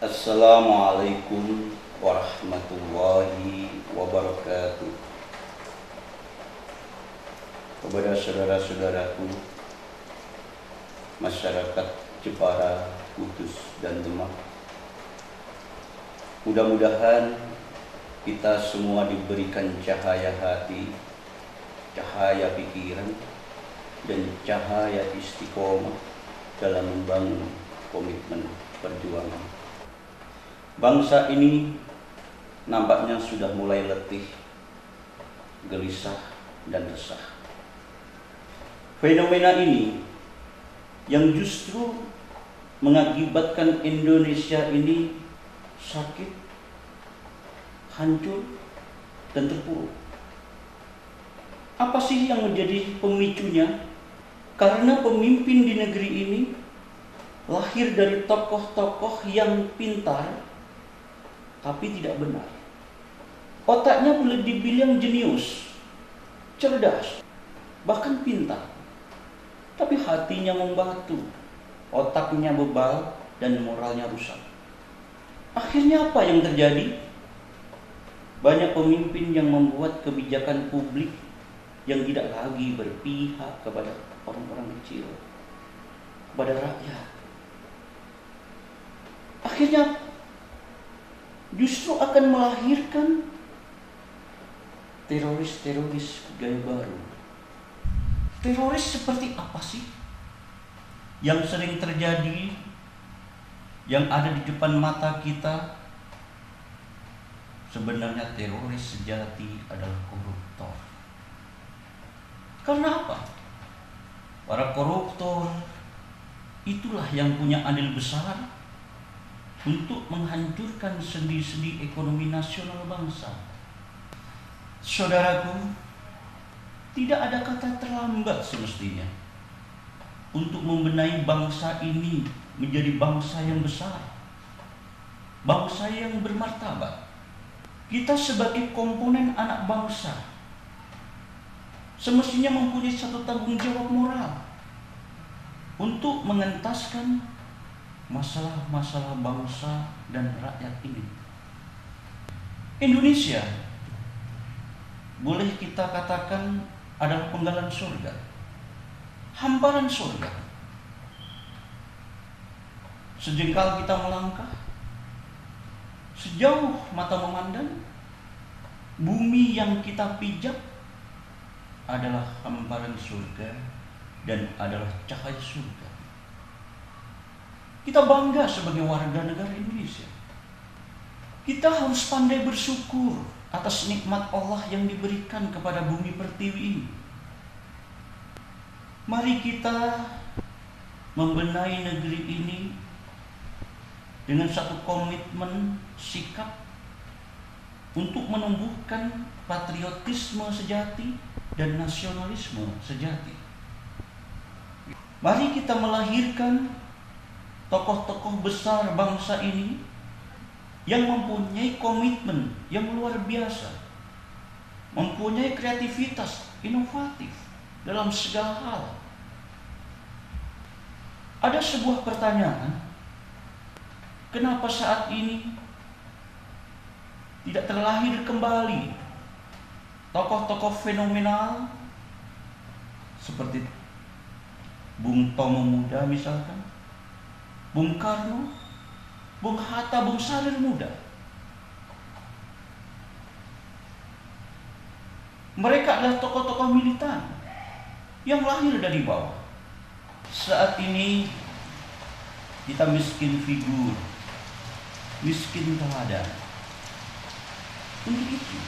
Assalamualaikum warahmatullahi wabarakatuh. Kepada saudara-saudaraku, masyarakat Jepara, Kudus, dan Demak, mudah-mudahan kita semua diberikan cahaya hati, cahaya pikiran, dan cahaya istiqomah dalam membangun komitmen perjuangan. Bangsa ini nampaknya sudah mulai letih, gelisah, dan resah. Fenomena ini yang justru mengakibatkan Indonesia ini sakit, hancur, dan terpuruk. Apa sih yang menjadi pemicunya? Karena pemimpin di negeri ini lahir dari tokoh-tokoh yang pintar tapi tidak benar. Otaknya boleh dibilang jenius, cerdas, bahkan pintar. Tapi hatinya membatu, otaknya bebal, dan moralnya rusak. Akhirnya apa yang terjadi? Banyak pemimpin yang membuat kebijakan publik yang tidak lagi berpihak kepada orang-orang kecil, kepada rakyat. Akhirnya justru akan melahirkan teroris-teroris gaya baru. Teroris seperti apa sih yang sering terjadi, yang ada di depan mata kita? Sebenarnya teroris sejati adalah koruptor. Karena apa? Para koruptor itulah yang punya andil besar untuk menghancurkan sendi-sendi ekonomi nasional bangsa. Saudaraku, tidak ada kata terlambat semestinya untuk membenahi bangsa ini menjadi bangsa yang besar, bangsa yang bermartabat. Kita sebagai komponen anak bangsa semestinya mempunyai satu tanggung jawab moral untuk mengentaskan masalah-masalah bangsa dan rakyat ini. Indonesia boleh kita katakan adalah penggalan surga, hamparan surga. Sejengkal kita melangkah, sejauh mata memandang, bumi yang kita pijak adalah hamparan surga dan adalah cahaya surga. Kita bangga sebagai warga negara Indonesia. Kita harus pandai bersyukur atas nikmat Allah yang diberikan kepada bumi pertiwi ini. Mari kita membenahi negeri ini dengan satu komitmen sikap untuk menumbuhkan patriotisme sejati dan nasionalisme sejati. Mari kita melahirkan tokoh-tokoh besar bangsa ini yang mempunyai komitmen yang luar biasa, mempunyai kreativitas inovatif dalam segala hal. Ada sebuah pertanyaan, kenapa saat ini tidak terlahir kembali tokoh-tokoh fenomenal seperti Bung Tomo Muda misalkan, Bung Karno, Bung Hatta, Bung Salir Muda. Mereka adalah tokoh-tokoh militan yang lahir dari bawah. Saat ini kita miskin figur, miskin teladan. Untuk itu,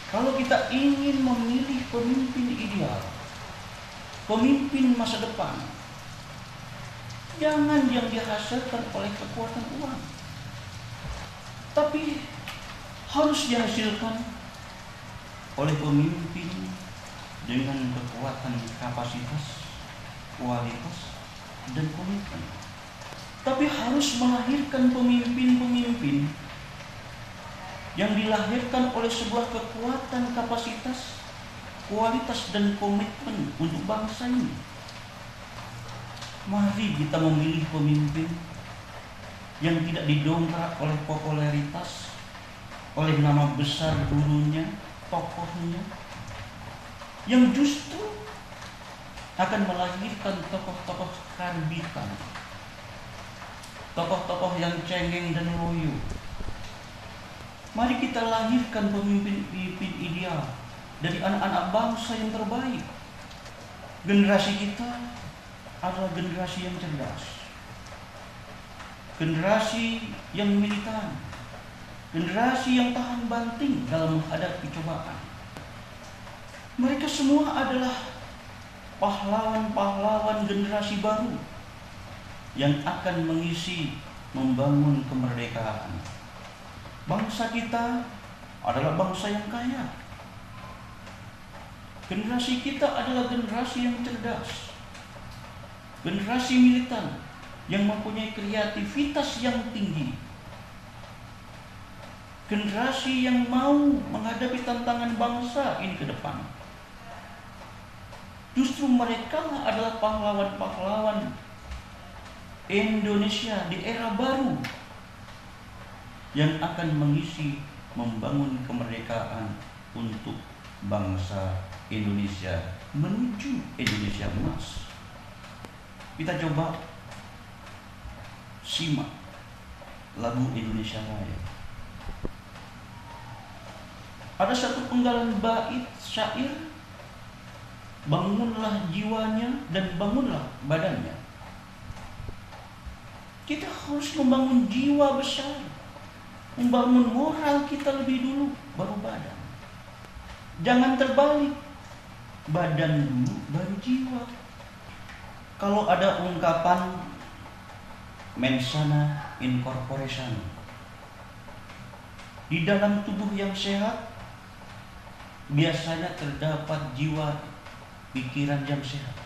kalau kita ingin memilih pemimpin ideal, pemimpin masa depan, jangan yang dihasilkan oleh kekuatan uang, tapi harus dihasilkan oleh pemimpin dengan kekuatan kapasitas, kualitas, dan komitmen. Tapi harus melahirkan pemimpin-pemimpin yang dilahirkan oleh sebuah kekuatan kapasitas, kualitas, dan komitmen untuk bangsa ini. Mari kita memilih pemimpin yang tidak didongkrak oleh popularitas, oleh nama besar gurunya, tokohnya, yang justru akan melahirkan tokoh-tokoh karbitan, tokoh-tokoh yang cengeng dan loyo. Mari kita lahirkan pemimpin-pemimpin ideal dari anak-anak bangsa yang terbaik. Generasi kita adalah generasi yang cerdas, generasi yang militan, generasi yang tahan banting dalam menghadapi cobaan. Mereka semua adalah pahlawan-pahlawan generasi baru yang akan mengisi, membangun kemerdekaan. Bangsa kita adalah bangsa yang kaya. Generasi kita adalah generasi yang cerdas, generasi militan yang mempunyai kreativitas yang tinggi, generasi yang mau menghadapi tantangan bangsa ini ke depan. Justru mereka adalah pahlawan-pahlawan Indonesia di era baru yang akan mengisi, membangun kemerdekaan untuk bangsa Indonesia menuju Indonesia emas. Kita coba simak lagu Indonesia Raya. Ada satu penggalan bait syair, bangunlah jiwanya dan bangunlah badannya. Kita harus membangun jiwa besar, membangun moral kita lebih dulu, baru badan. Jangan terbalik, badan dulu baru jiwa. Kalau ada ungkapan mens sana in corpore sano, di dalam tubuh yang sehat biasanya terdapat jiwa pikiran yang sehat.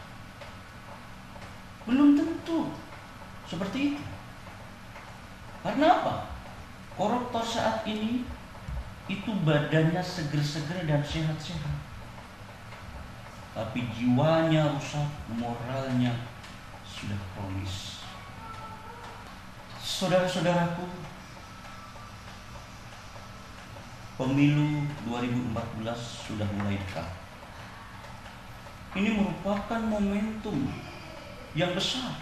Belum tentu seperti itu. Karena apa? Koruptor saat ini itu badannya seger-seger dan sehat-sehat, tapi jiwanya rusak, moralnya sudah kronis. Saudara-saudaraku, pemilu 2014 sudah mulai dekat. Ini merupakan momentum yang besar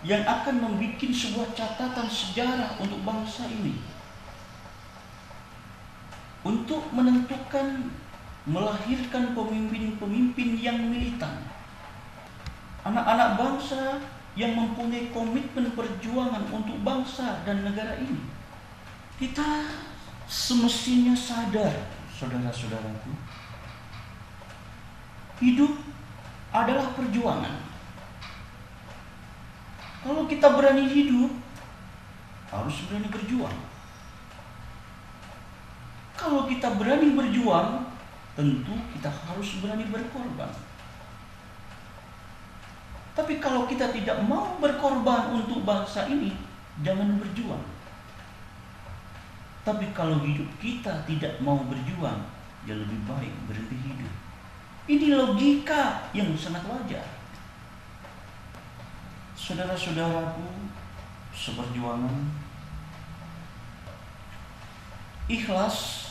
yang akan membuat sebuah catatan sejarah untuk bangsa ini, untuk menentukan, melahirkan pemimpin-pemimpin yang militan, anak-anak bangsa yang mempunyai komitmen perjuangan untuk bangsa dan negara ini. Kita semestinya sadar, saudara-saudaraku, hidup adalah perjuangan. Kalau kita berani hidup, harus berani berjuang. Kalau kita berani berjuang, tentu kita harus berani berkorban. Tapi kalau kita tidak mau berkorban untuk bangsa ini, jangan berjuang. Tapi kalau hidup kita tidak mau berjuang, ya lebih baik berhenti hidup. Ini logika yang sangat wajar. Saudara-saudaraku seperjuangan, ikhlas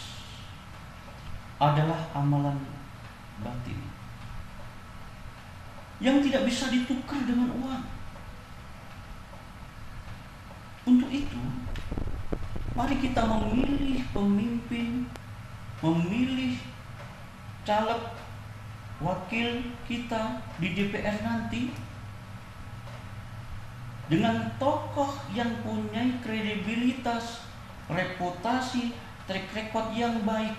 adalah amalan batin yang tidak bisa ditukar dengan uang. Untuk itu, mari kita memilih pemimpin, memilih caleg wakil kita di DPR nanti dengan tokoh yang punya kredibilitas, reputasi, track record yang baik.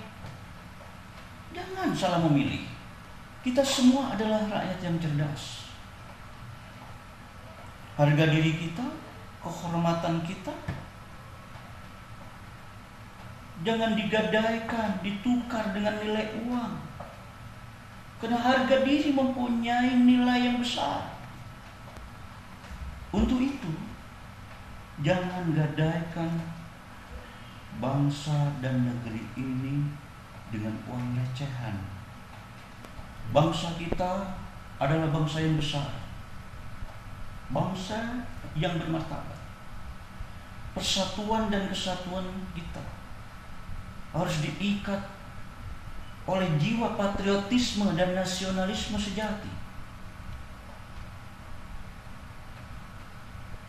Jangan salah memilih. Kita semua adalah rakyat yang cerdas. Harga diri kita, kehormatan kita jangan digadaikan, ditukar dengan nilai uang. Karena harga diri mempunyai nilai yang besar. Untuk itu, jangan gadaikan bangsa dan negeri ini dengan uang recehan. Bangsa kita adalah bangsa yang besar. bangsa yang bermartabat. Persatuan dan kesatuan kita harus diikat oleh jiwa patriotisme dan nasionalisme sejati.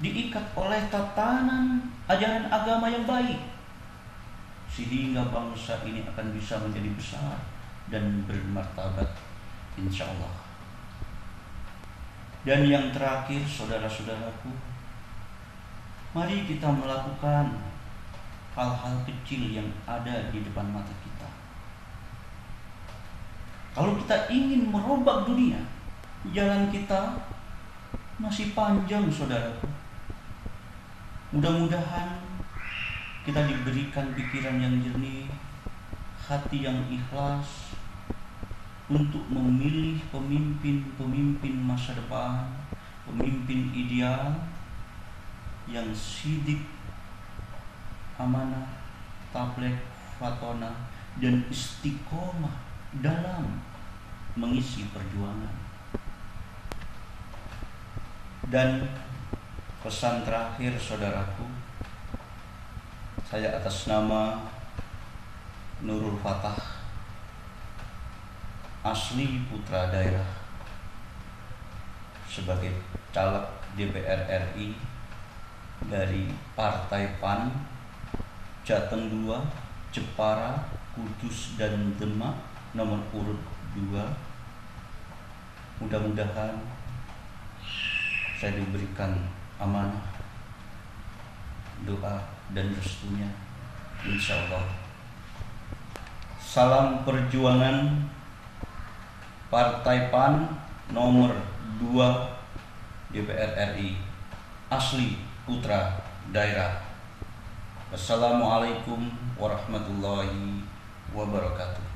Diikat oleh tatanan ajaran agama yang baik, sehingga bangsa ini akan bisa menjadi besar dan bermartabat, insya Allah. Dan yang terakhir, saudara-saudaraku, mari kita melakukan hal-hal kecil yang ada di depan mata kita. Kalau kita ingin merombak dunia, jalan kita masih panjang, saudaraku. Mudah-mudahan kita diberikan pikiran yang jernih, hati yang ikhlas untuk memilih pemimpin-pemimpin masa depan, pemimpin ideal yang sidik, amanah, tablek, fatona, dan istiqomah dalam mengisi perjuangan. Dan pesan terakhir, saudaraku, saya atas nama Nurul Fatah, asli putra daerah, sebagai caleg DPR RI dari Partai PAN Jateng 2, Jepara, Kudus, dan Demak nomor urut 2. Mudah-mudahan saya diberikan amanah, doa, dan restunya, insya Allah. Salam perjuangan Partai PAN nomor 2 DPR RI, asli putra daerah. Wassalamualaikum warahmatullahi wabarakatuh.